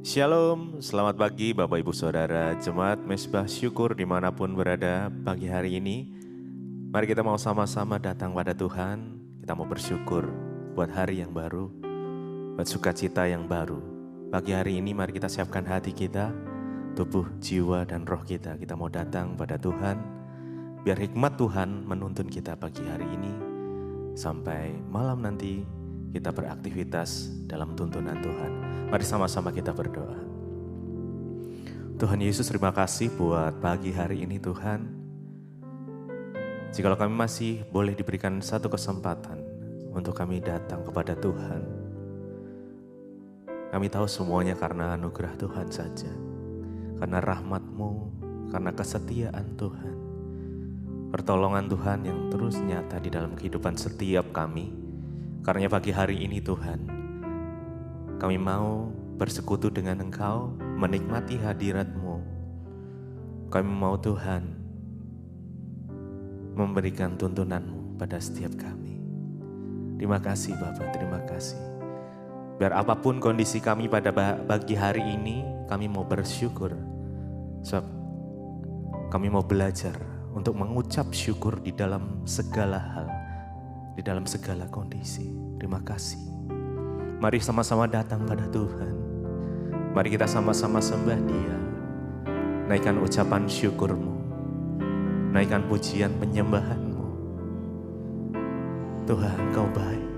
Shalom, selamat pagi Bapak Ibu Saudara Jemaat Mesbah Syukur dimanapun berada pagi hari ini. Mari kita mau sama-sama datang pada Tuhan. Kita mau bersyukur buat hari yang baru, buat sukacita yang baru. Pagi hari ini mari kita siapkan hati kita, tubuh, jiwa, dan roh kita. Kita mau datang pada Tuhan, biar hikmat Tuhan menuntun kita pagi hari ini. Sampai malam nanti kita beraktivitas dalam tuntunan Tuhan. Mari sama-sama kita berdoa. Tuhan Yesus, terima kasih buat pagi hari ini Tuhan. Jikalau kami masih boleh diberikan satu kesempatan untuk kami datang kepada Tuhan. Kami tahu semuanya karena anugerah Tuhan saja. Karena rahmat-Mu, karena kesetiaan Tuhan. Pertolongan Tuhan yang terus nyata di dalam kehidupan setiap kami. Karena pagi hari ini Tuhan, kami mau bersekutu dengan Engkau, menikmati hadirat-Mu. Kami mau Tuhan memberikan tuntunan-Mu pada setiap kami. Terima kasih Bapak, terima kasih. Biar apapun kondisi kami pada pagi hari ini, kami mau bersyukur. Sebab kami mau belajar untuk mengucap syukur di dalam segala hal, di dalam segala kondisi. Terima kasih. Mari sama-sama datang pada Tuhan. Mari kita sama-sama sembah Dia. Naikkan ucapan syukur-Mu. Naikkan pujian penyembahan-Mu. Tuhan, Kau baik.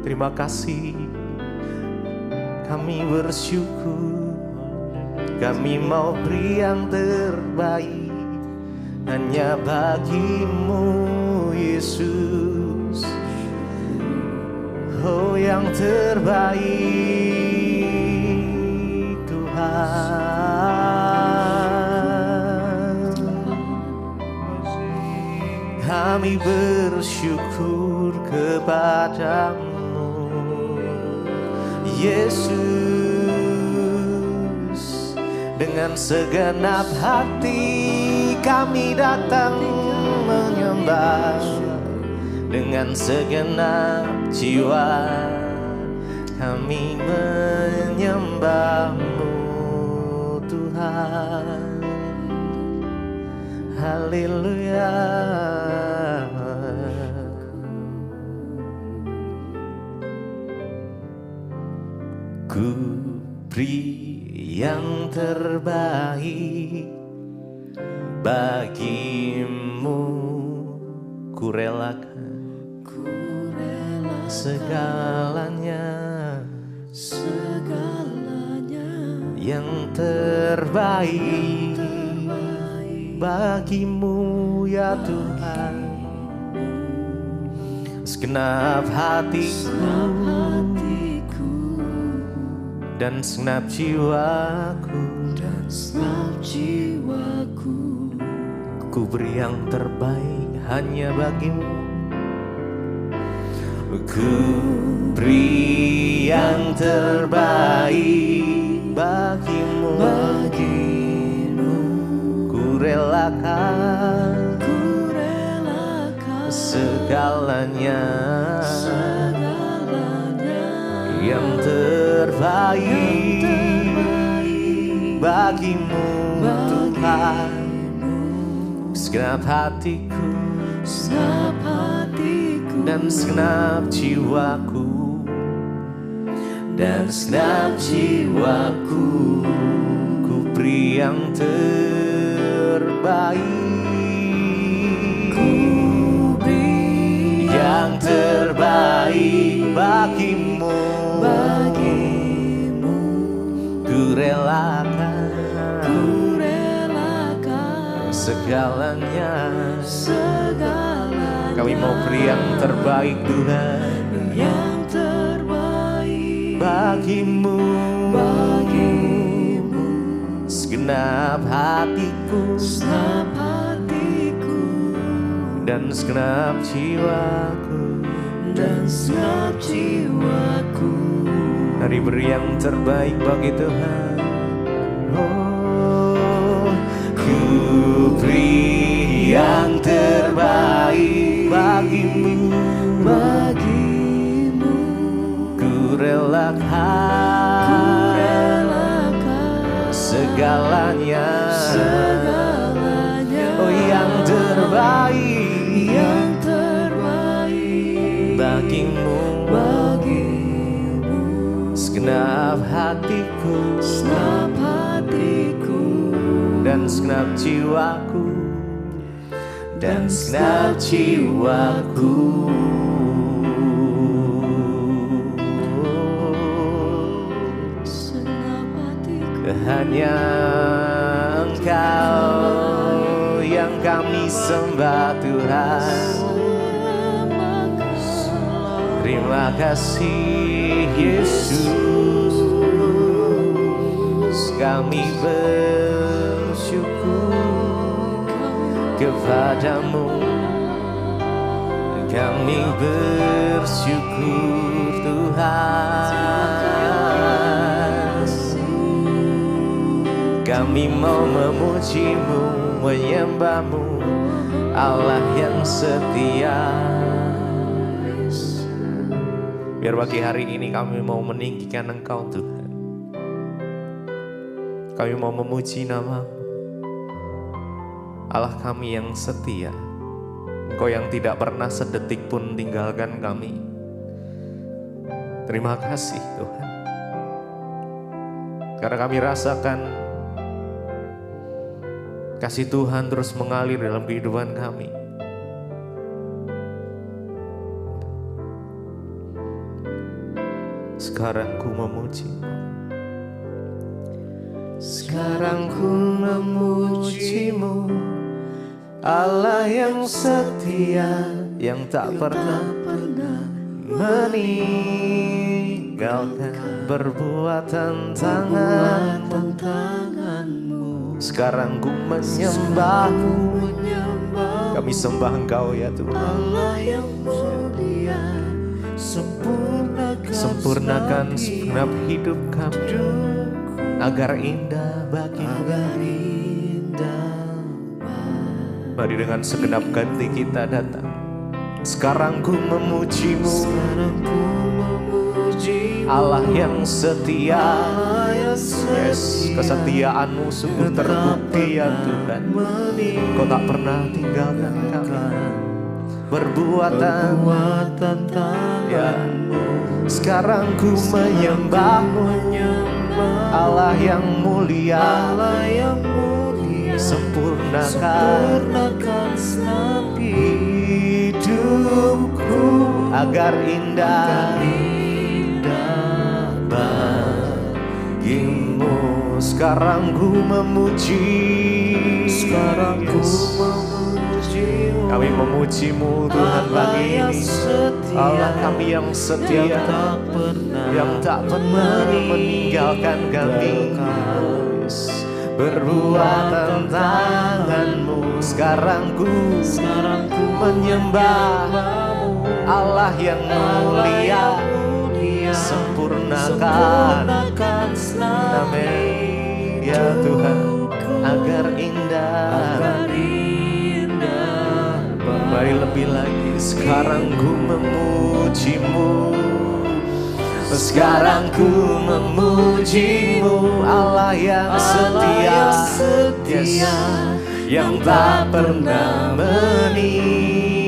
Terima kasih. Kami bersyukur. Kami mau beri yang terbaik hanya bagi-Mu, Yesus. Oh, yang terbaik Tuhan. Kami bersyukur kepadamu, Yesus. Dengan segenap hati kami datang menyembah. Dengan segenap jiwa kami menyembah-Mu, Tuhan. Haleluya. Ku beri yang terbaik bagi-Mu, ku relakan segalanya yang terbaik bagi-Mu ya Tuhan. Segenap hatiku dan segenap jiwaku, ku beri yang terbaik hanya bagi-Mu. Ku beri yang terbaik bagi-Mu, ku relakan segalanya yang terbaik bagi-Mu, Tuhan. Segenap hatiku dan segenap jiwaku, dan segenap jiwaku, ku beri yang terbaik, ku beri yang terbaik bagi-Mu, ku relakan segalanya. Kami mau beri yang terbaik Tuhan, yang terbaik bagi-Mu, segenap hatiku, dan segenap jiwaku, Mari beri yang terbaik bagi Tuhan. Oh, ku beri yang terbaik bagi-Mu, ku relakan segalanya, oh yang terbaik bagimu, segenap hatiku dan segenap jiwaku, hanya Engkau yang kami sembah Tuhan. Terima kasih Yesus, kami bersyukur kepadamu, kami bersyukur Tuhan. Kami mau memujimu, menyembahmu, Allah yang setia. Biar pagi hari ini kami mau meninggikan Engkau Tuhan. Kami mau memuji nama-Mu, Allah kami yang setia. Engkau yang tidak pernah sedetik pun tinggalkan kami. Terima kasih Tuhan, karena kami rasakan kasih Tuhan terus mengalir dalam kehidupan kami. Sekarang ku memuji-Mu, sekarang ku memuji-Mu, Allah yang setia, yang tak pernah meninggalkan perbuatan tangan-Mu. Sekarang ku menyembah-Mu, kami sembah Engkau ya Tuhan. Allah yang mulia, sempurnakan segenap hidup kami agar indah bagimu. Mari dengan segenap hati kita datang. Sekarang ku memuji-Mu, Allah yang setia. Yes, kesetiaan-Mu sungguh terbukti ya Tuhan. Kau tak pernah tinggalkan kami. Perbuatan ya. Sekarang ku menyembah-Mu, Allah yang mulia, sempurnakan hidupku agar indah bagimu. Sekarang ku memuji, kami memuji-Mu Tuhan pagi ini. Allah kami yang setia, yang tak pernah meninggalkan kami. Perbuatan tangan-Mu, sekarang ku menyembah Allah yang mulia, sempurnakan amin ya Tuhan agar indah. Mari lebih lagi, sekarang ku memuji-Mu, sekarang ku memuji-Mu, Allah yang setia, yes, yang tak pernah meninggalkan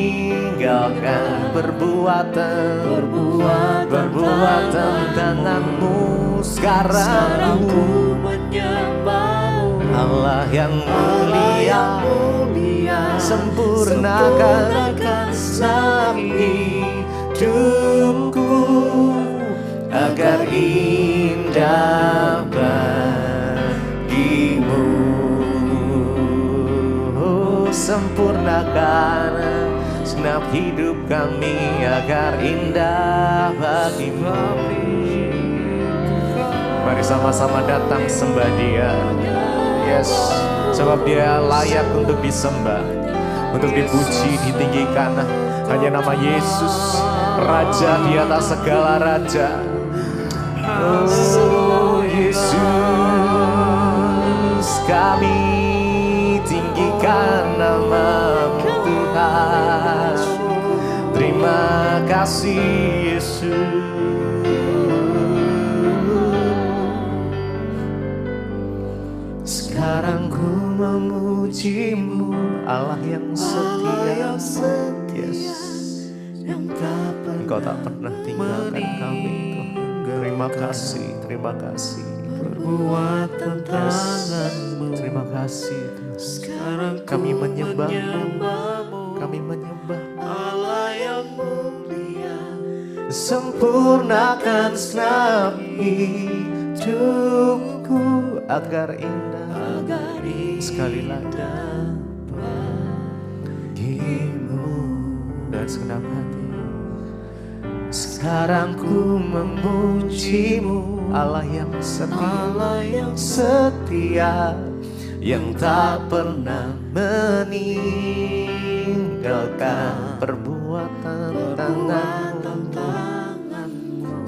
perbuatan tangan-Mu. Sekarang ku menyembah-Mu, Allah yang mulia, sempurnakan hidupku agar indah bagimu. Sempurnakan segenap hidup kami agar indah bagimu. Mari sama-sama datang sembah Dia. Yes, sebab Dia layak untuk disembah, untuk dipuji, ditinggikan. Hanya nama Yesus, Raja di atas segala raja. Oh Yesus, kami tinggikan nama-Mu Tuhan. Terima kasih Yesus. memuji-Mu, Allah yang setia. Yes. Engkau tak pernah tinggalkan kami Tuhan. Terima kasih, terima kasih. Perbuatan tangan-Mu, Terima kasih Tuhan. sekarang Kami menyembah-Mu, menyembah-Mu, kami menyembah. Allah yang mulia. Sempurnakan senam hidupku agar indah, sekali lagi bagimu dan segenap hati. Sekarang ku memuji-Mu, Allah yang setia, yang tak pernah meninggalkan perbuatan tangan-Mu.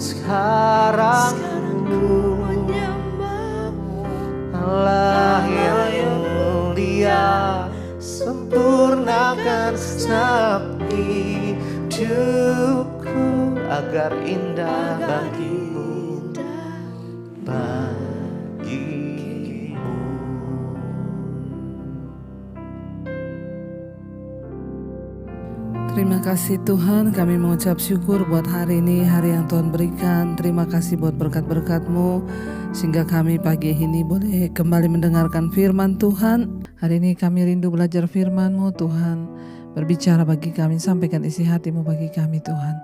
Sekarang ku menyembah-Mu, Allah yang mulia. Sempurnakan senap hidupku agar indah bagimu, bagimu. Terima kasih Tuhan, kami mengucap syukur buat hari ini, hari yang Tuhan berikan. Terima kasih buat berkat-berkat-Mu, sehingga kami pagi ini boleh kembali mendengarkan firman Tuhan. Hari ini kami rindu belajar firman-Mu Tuhan. Berbicara bagi kami, sampaikan isi hati-Mu bagi kami Tuhan.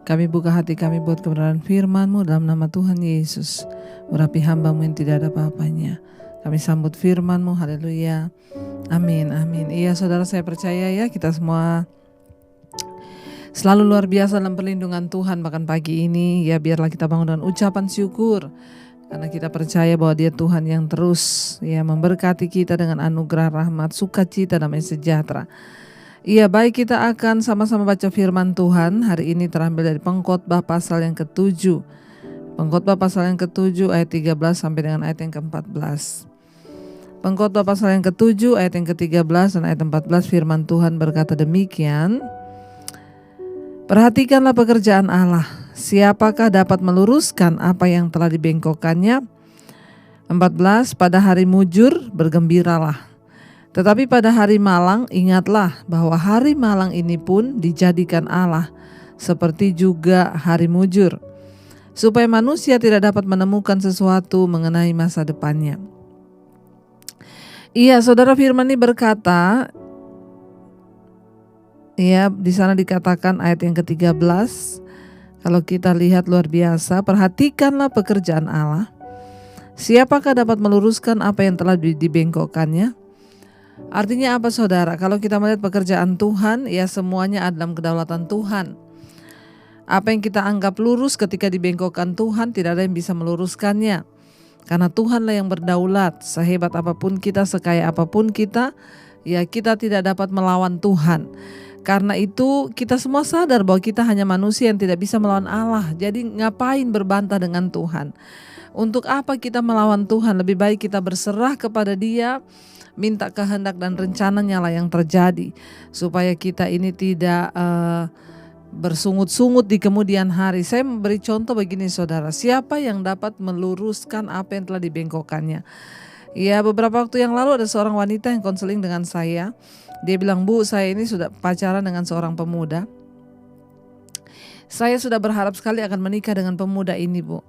Kami buka hati kami buat kebenaran firman-Mu dalam nama Tuhan Yesus. Urapi hamba-Mu yang tidak ada apa-apanya. Kami sambut firman-Mu, haleluya. Amin, amin. Iya saudara, saya percaya ya kita semua selalu luar biasa dalam perlindungan Tuhan. Bahkan pagi ini ya biarlah kita bangun dengan ucapan syukur, karena kita percaya bahwa Dia Tuhan yang terus ya memberkati kita dengan anugerah rahmat, sukacita, damai sejahtera. Iya, baik, kita akan sama-sama baca firman Tuhan. Hari ini terambil dari Pengkhotbah pasal yang ke-7. Pengkhotbah pasal yang ke-7 ayat 13 sampai dengan ayat yang ke-14. Pengkhotbah pasal yang ke-7 ayat yang ke-13 dan ayat 14, firman Tuhan berkata demikian. Perhatikanlah pekerjaan Allah. Siapakah dapat meluruskan apa yang telah dibengkokkannya? 14. Pada hari mujur bergembiralah. Tetapi pada hari malang ingatlah bahwa hari malang ini pun dijadikan Allah seperti juga hari mujur, supaya manusia tidak dapat menemukan sesuatu mengenai masa depannya. Iya, saudara, firman ini berkata, ya, di sana dikatakan ayat yang ke-13, kalau kita lihat luar biasa, perhatikanlah pekerjaan Allah. Siapakah dapat meluruskan apa yang telah dibengkokkannya? Artinya apa saudara? Kalau kita melihat pekerjaan Tuhan, ya semuanya ada dalam kedaulatan Tuhan. Apa yang kita anggap lurus ketika dibengkokkan Tuhan, tidak ada yang bisa meluruskannya. Karena Tuhanlah yang berdaulat. Sehebat apapun kita, sekaya apapun kita, ya kita tidak dapat melawan Tuhan. Karena itu kita semua sadar bahwa kita hanya manusia yang tidak bisa melawan Allah. Jadi ngapain berbantah dengan Tuhan? Untuk apa kita melawan Tuhan? Lebih baik kita berserah kepada Dia, minta kehendak dan rencananya lah yang terjadi, supaya kita ini tidak bersungut-sungut di kemudian hari. Saya memberi contoh begini saudara, siapa yang dapat meluruskan apa yang telah dibengkokkannya? Ya, beberapa waktu yang lalu ada seorang wanita yang konseling dengan saya. Dia bilang, Bu, saya ini sudah pacaran dengan seorang pemuda. Saya sudah berharap sekali akan menikah dengan pemuda ini, Bu.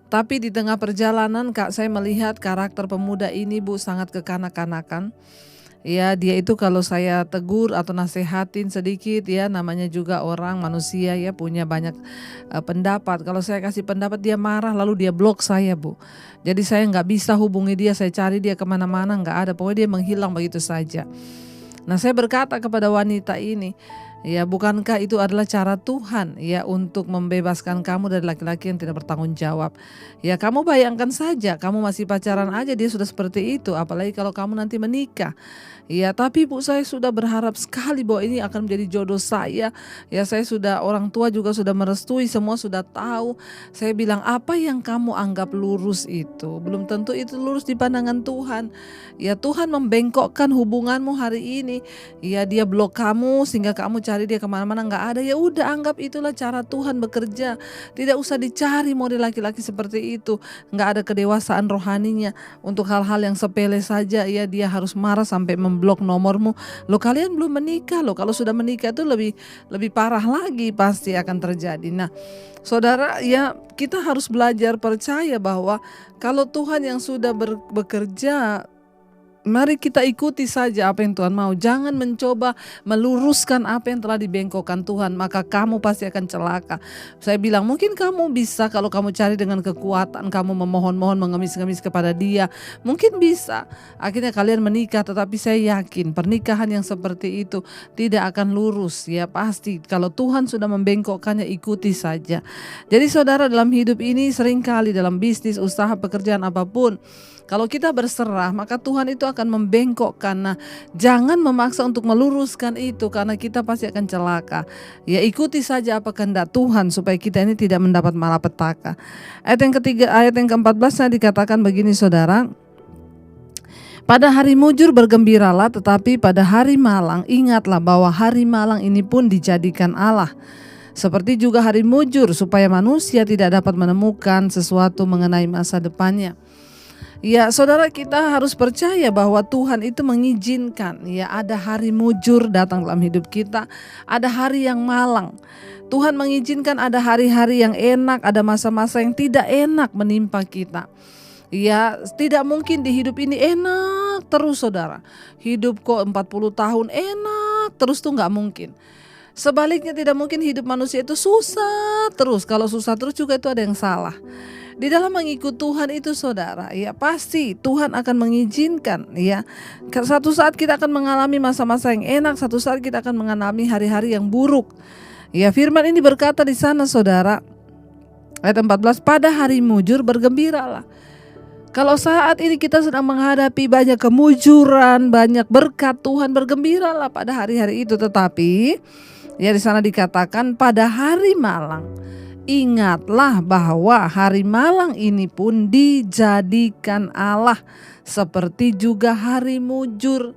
Tapi di tengah perjalanan Kak, saya melihat karakter pemuda ini, Bu, sangat kekanak-kanakan. Ya, dia itu kalau saya tegur atau nasehatin sedikit, ya namanya juga orang manusia ya, punya banyak pendapat. Kalau saya kasih pendapat dia marah, lalu dia blok saya, Bu. Jadi saya nggak bisa hubungi dia, saya cari dia kemana-mana nggak ada, pokoknya dia menghilang begitu saja. Nah, saya berkata kepada wanita ini, ya bukankah itu adalah cara Tuhan ya untuk membebaskan kamu dari laki-laki yang tidak bertanggung jawab. Ya kamu bayangkan saja, kamu masih pacaran aja dia sudah seperti itu, apalagi kalau kamu nanti menikah. Ya tapi Bu, saya sudah berharap sekali bahwa ini akan menjadi jodoh saya. Ya saya sudah, orang tua juga sudah merestui, semua sudah tahu. Saya bilang, apa yang kamu anggap lurus itu belum tentu itu lurus di pandangan Tuhan. Ya Tuhan membengkokkan hubunganmu hari ini. Ya dia blok kamu sehingga kamu cari dia kemana-mana nggak ada, ya udah anggap itulah cara Tuhan bekerja. Tidak usah dicari model laki-laki seperti itu, nggak ada kedewasaan rohaninya. Untuk hal-hal yang sepele saja ya dia harus marah sampai memblok nomormu. Loh kalian belum menikah loh, kalau sudah menikah itu lebih parah lagi pasti akan terjadi. Nah saudara, ya kita harus belajar percaya bahwa kalau Tuhan yang sudah bekerja, mari kita ikuti saja apa yang Tuhan mau. Jangan mencoba meluruskan apa yang telah dibengkokkan Tuhan, maka kamu pasti akan celaka. Saya bilang mungkin kamu bisa kalau kamu cari dengan kekuatan, kamu memohon-mohon, mengemis-ngemis kepada dia, mungkin bisa. Akhirnya kalian menikah, tetapi saya yakin pernikahan yang seperti itu tidak akan lurus. Ya pasti kalau Tuhan sudah membengkokkannya, ikuti saja. Jadi saudara, dalam hidup ini seringkali dalam bisnis, usaha, pekerjaan apapun, kalau kita berserah, maka Tuhan itu akan membengkokkan. Nah, jangan memaksa untuk meluruskan itu karena kita pasti akan celaka. Ya ikuti saja apa kehendak Tuhan supaya kita ini tidak mendapat malapetaka. Ayat yang ketiga, ayat yang ke-14 dikatakan begini saudara. Pada hari mujur bergembiralah, tetapi pada hari malang ingatlah bahwa hari malang ini pun dijadikan Allah. Seperti juga hari mujur supaya manusia tidak dapat menemukan sesuatu mengenai masa depannya. Ya saudara, kita harus percaya bahwa Tuhan itu mengizinkan ya ada hari mujur datang dalam hidup kita, ada hari yang malang. Tuhan mengizinkan ada hari-hari yang enak, ada masa-masa yang tidak enak menimpa kita. Ya tidak mungkin di hidup ini enak terus saudara. Hidup kok 40 tahun enak terus tuh gak mungkin. Sebaliknya tidak mungkin hidup manusia itu susah terus. Kalau susah terus juga itu ada yang salah. Di dalam mengikut Tuhan itu saudara, ya pasti Tuhan akan mengizinkan ya. Satu saat kita akan mengalami masa-masa yang enak, satu saat kita akan mengalami hari-hari yang buruk. Ya firman ini berkata di sana saudara, ayat 14, pada hari mujur bergembiralah. Kalau saat ini kita sedang menghadapi banyak kemujuran, banyak berkat Tuhan, bergembiralah pada hari-hari itu. Tetapi ya di sana dikatakan pada hari malang, ingatlah bahwa hari malang ini pun dijadikan Allah seperti juga hari mujur.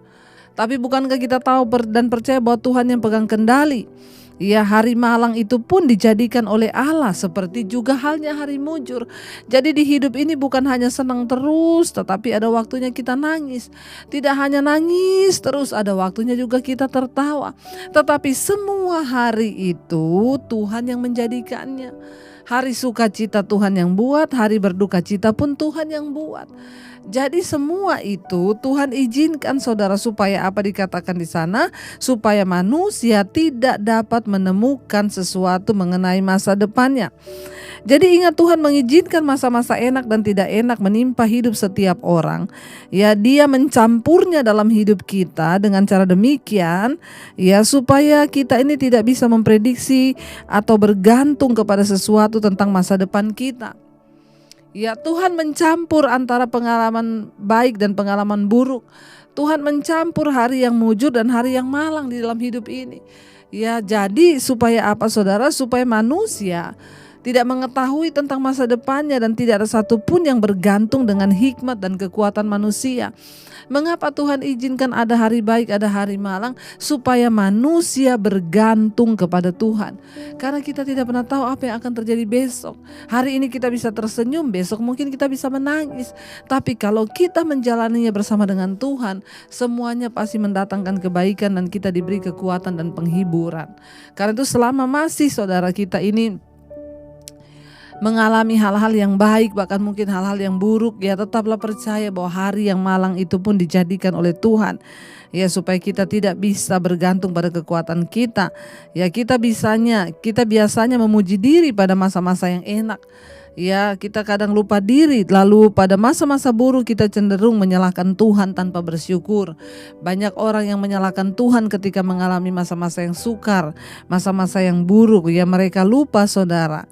Tapi bukankah kita tahu dan percaya bahwa Tuhan yang pegang kendali? Ya hari malang itu pun dijadikan oleh Allah seperti juga halnya hari mujur. Jadi di hidup ini bukan hanya senang terus, tetapi ada waktunya kita nangis. Tidak hanya nangis terus, ada waktunya juga kita tertawa. Tetapi semua hari itu Tuhan yang menjadikannya. Hari sukacita Tuhan yang buat, hari berduka cita pun Tuhan yang buat. Jadi semua itu Tuhan izinkan saudara supaya apa dikatakan di sana? Supaya manusia tidak dapat menemukan sesuatu mengenai masa depannya. Jadi ingat Tuhan mengizinkan masa-masa enak dan tidak enak menimpa hidup setiap orang. Ya dia mencampurnya dalam hidup kita dengan cara demikian ya supaya kita ini tidak bisa memprediksi atau bergantung kepada sesuatu tentang masa depan kita. Ya Tuhan mencampur antara pengalaman baik dan pengalaman buruk. Tuhan mencampur hari yang mujur dan hari yang malang di dalam hidup ini. Ya jadi supaya apa saudara? Supaya manusia tidak mengetahui tentang masa depannya dan tidak ada satupun yang bergantung dengan hikmat dan kekuatan manusia. Mengapa Tuhan izinkan ada hari baik, ada hari malang? Supaya manusia bergantung kepada Tuhan. Karena kita tidak pernah tahu apa yang akan terjadi besok. Hari ini kita bisa tersenyum, besok mungkin kita bisa menangis. Tapi kalau kita menjalaninya bersama dengan Tuhan, semuanya pasti mendatangkan kebaikan dan kita diberi kekuatan dan penghiburan. Karena itu selama masih saudara kita ini mengalami hal-hal yang baik, bahkan mungkin hal-hal yang buruk, ya tetaplah percaya bahwa hari yang malang itu pun dijadikan oleh Tuhan. Ya supaya kita tidak bisa bergantung pada kekuatan kita. Ya kita biasanya memuji diri pada masa-masa yang enak. Ya kita kadang lupa diri, lalu pada masa-masa buruk kita cenderung menyalahkan Tuhan tanpa bersyukur. Banyak orang yang menyalahkan Tuhan ketika mengalami masa-masa yang sukar, masa-masa yang buruk. Ya mereka lupa saudara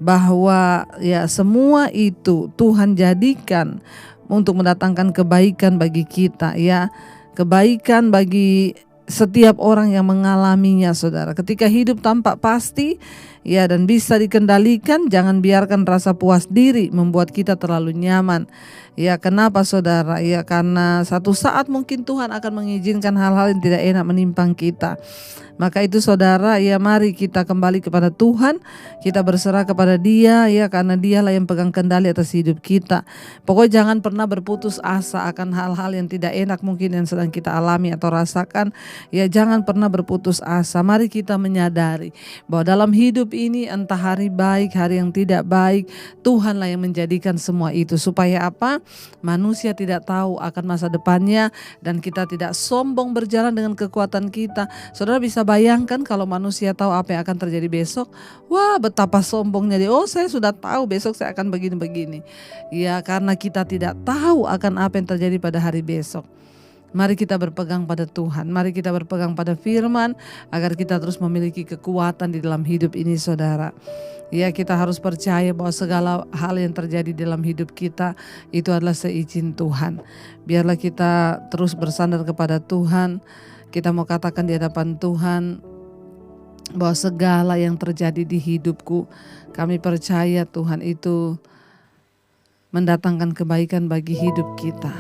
bahwa ya semua itu Tuhan jadikan untuk mendatangkan kebaikan bagi kita, ya kebaikan bagi setiap orang yang mengalaminya saudara. Ketika hidup tampak pasti, ya, dan bisa dikendalikan. Jangan biarkan rasa puas diri membuat kita terlalu nyaman. Ya, kenapa saudara? Ya, karena satu saat mungkin Tuhan akan mengizinkan hal-hal yang tidak enak menimpa kita. Maka itu saudara, ya mari kita kembali kepada Tuhan, kita berserah kepada Dia, ya, karena Dialah yang pegang kendali atas hidup kita. Pokoknya jangan pernah berputus asa akan hal-hal yang tidak enak mungkin yang sedang kita alami atau rasakan. Ya, jangan pernah berputus asa. Mari kita menyadari bahwa dalam hidup ini entah hari baik, hari yang tidak baik, Tuhanlah yang menjadikan semua itu. Supaya apa? Manusia tidak tahu akan masa depannya dan kita tidak sombong berjalan dengan kekuatan kita. Saudara bisa bayangkan kalau manusia tahu apa yang akan terjadi besok. Wah, betapa sombongnya dia. Oh, saya sudah tahu besok saya akan begini-begini. Ya, karena kita tidak tahu akan apa yang terjadi pada hari besok. Mari kita berpegang pada Tuhan. Mari kita berpegang pada firman agar kita terus memiliki kekuatan di dalam hidup ini saudara. Ya, kita harus percaya bahwa segala hal yang terjadi dalam hidup kita itu adalah seizin Tuhan. Biarlah kita terus bersandar kepada Tuhan. Kita mau katakan di hadapan Tuhan bahwa segala yang terjadi di hidupku, kami percaya Tuhan itu mendatangkan kebaikan bagi hidup kita.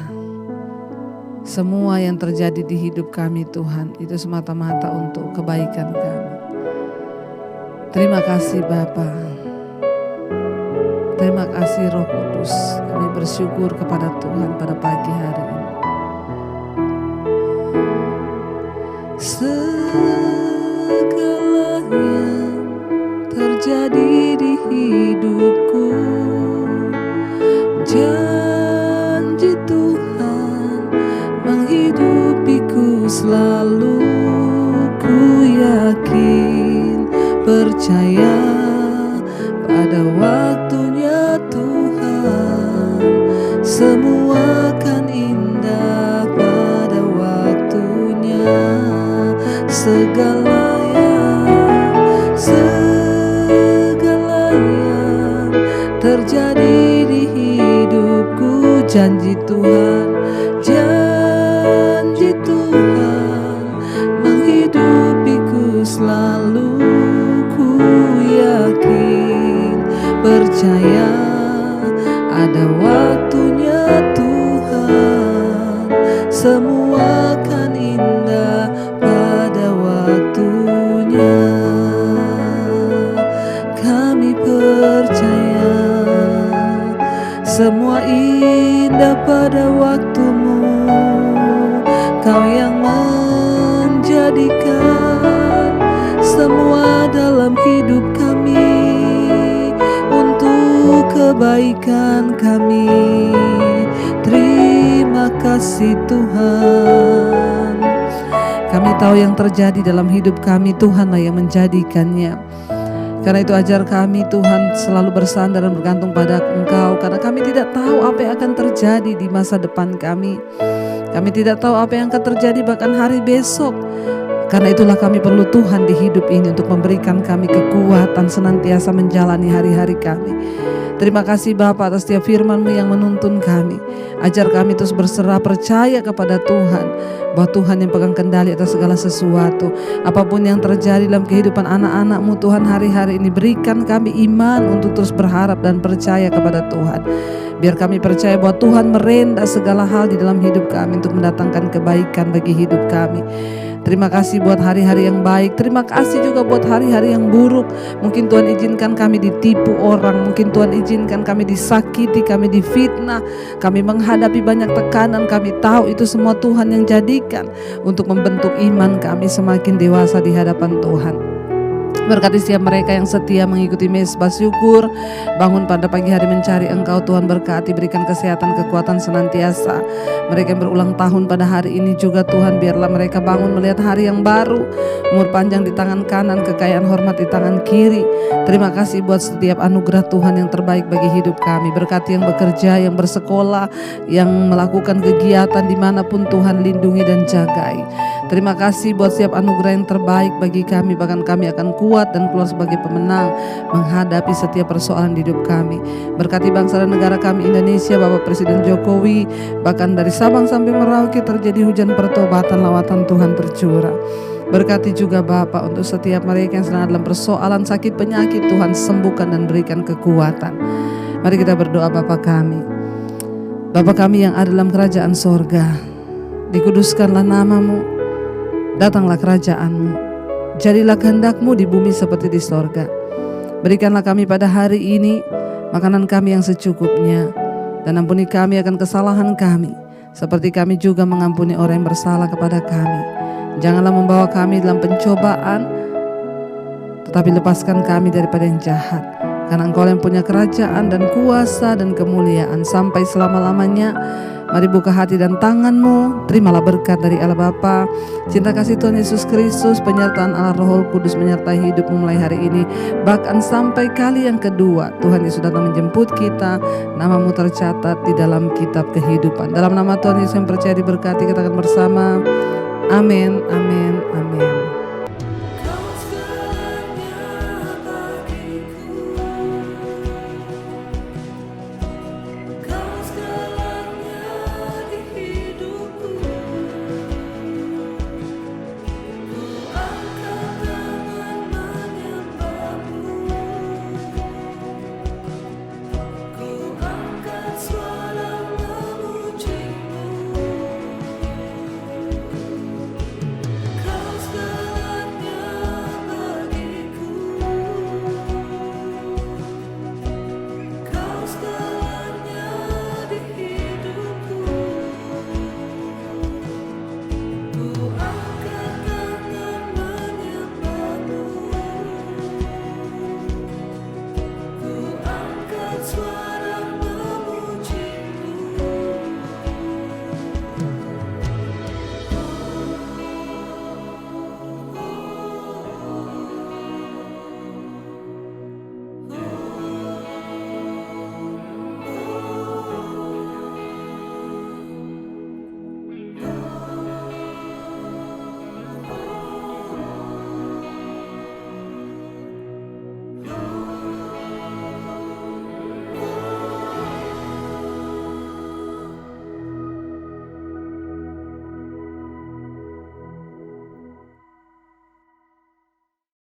Semua yang terjadi di hidup kami Tuhan itu semata-mata untuk kebaikan kami. Terima kasih Bapa. Terima kasih Roh Kudus. Kami bersyukur kepada Tuhan pada pagi hari ini. Segala yang terjadi di hidupku, janji Tuhan menghidupiku selalu. Ku yakin, percaya pada waktunya Tuhan, semua akan indah pada waktunya. Segala yang terjadi di hidupku, janji Tuhan menghidupiku selalu. Ku yakin, percaya ada waktunya Tuhan, semua akan indah pada waktunya. Kami percaya semua indah pada waktumu. Kau yang menjadikan semua dalam hidup kami untuk kebaikan kami. Terima kasih Tuhan. Kami tahu yang terjadi dalam hidup kami Tuhanlah yang menjadikannya. Karena itu ajar kami Tuhan selalu bersandar dan bergantung pada Engkau. Karena kami tidak tahu apa yang akan terjadi di masa depan kami. Kami tidak tahu apa yang akan terjadi bahkan hari besok. Karena itulah kami perlu Tuhan di hidup ini untuk memberikan kami kekuatan senantiasa menjalani hari-hari kami. Terima kasih Bapa atas setiap firman-Mu yang menuntun kami. Ajar kami terus berserah percaya kepada Tuhan, bahwa Tuhan yang pegang kendali atas segala sesuatu. Apapun yang terjadi dalam kehidupan anak-anak-Mu Tuhan hari-hari ini, berikan kami iman untuk terus berharap dan percaya kepada Tuhan. Biar kami percaya bahwa Tuhan merenda segala hal di dalam hidup kami untuk mendatangkan kebaikan bagi hidup kami. Terima kasih buat hari-hari yang baik. Terima kasih juga buat hari-hari yang buruk. Mungkin Tuhan izinkan kami ditipu orang. Mungkin Tuhan izinkan kami disakiti, kami difitnah, kami menghadapi banyak tekanan. Kami tahu itu semua Tuhan yang jadikan untuk membentuk iman kami semakin dewasa di hadapan Tuhan. Berkati setiap mereka yang setia mengikuti Mesbah Syukur, bangun pada pagi hari mencari Engkau Tuhan. Berkati, berikan kesehatan, kekuatan senantiasa. Mereka yang berulang tahun pada hari ini juga Tuhan, biarlah mereka bangun melihat hari yang baru, umur panjang di tangan kanan, kekayaan hormat di tangan kiri. Terima kasih buat setiap anugerah Tuhan yang terbaik bagi hidup kami. Berkati yang bekerja, yang bersekolah, yang melakukan kegiatan dimanapun Tuhan, lindungi dan jagai. Terima kasih buat setiap anugerah yang terbaik bagi kami. Bahkan kami akan kuat dan keluar sebagai pemenang menghadapi setiap persoalan di hidup kami. Berkati bangsa dan negara kami Indonesia, Bapak Presiden Jokowi. Bahkan dari Sabang sampai Merauke terjadi hujan pertobatan, lawatan Tuhan tercurah. Berkati juga Bapa untuk setiap mereka yang sedang dalam persoalan sakit penyakit, Tuhan sembuhkan dan berikan kekuatan. Mari kita berdoa. Bapa kami, Bapa kami yang ada dalam kerajaan sorga, dikuduskanlah namamu, datanglah kerajaanmu, jadilah kehendak-Mu di bumi seperti di sorga. Berikanlah kami pada hari ini makanan kami yang secukupnya, dan ampuni kami akan kesalahan kami, seperti kami juga mengampuni orang yang bersalah kepada kami. Janganlah membawa kami dalam pencobaan, tetapi lepaskan kami daripada yang jahat. Karena Engkau yang punya kerajaan dan kuasa dan kemuliaan sampai selama-lamanya. Mari buka hati dan tangan-Mu, terimalah berkat dari Allah Bapa, cinta kasih Tuhan Yesus Kristus, penyertaan Allah Roh Kudus menyertai hidupmu mulai hari ini, bahkan sampai kali yang kedua Tuhan Yesus datang menjemput kita. Nama-Mu tercatat di dalam kitab kehidupan. Dalam nama Tuhan Yesus yang percaya diberkati, kita akan bersama. Amin, amin.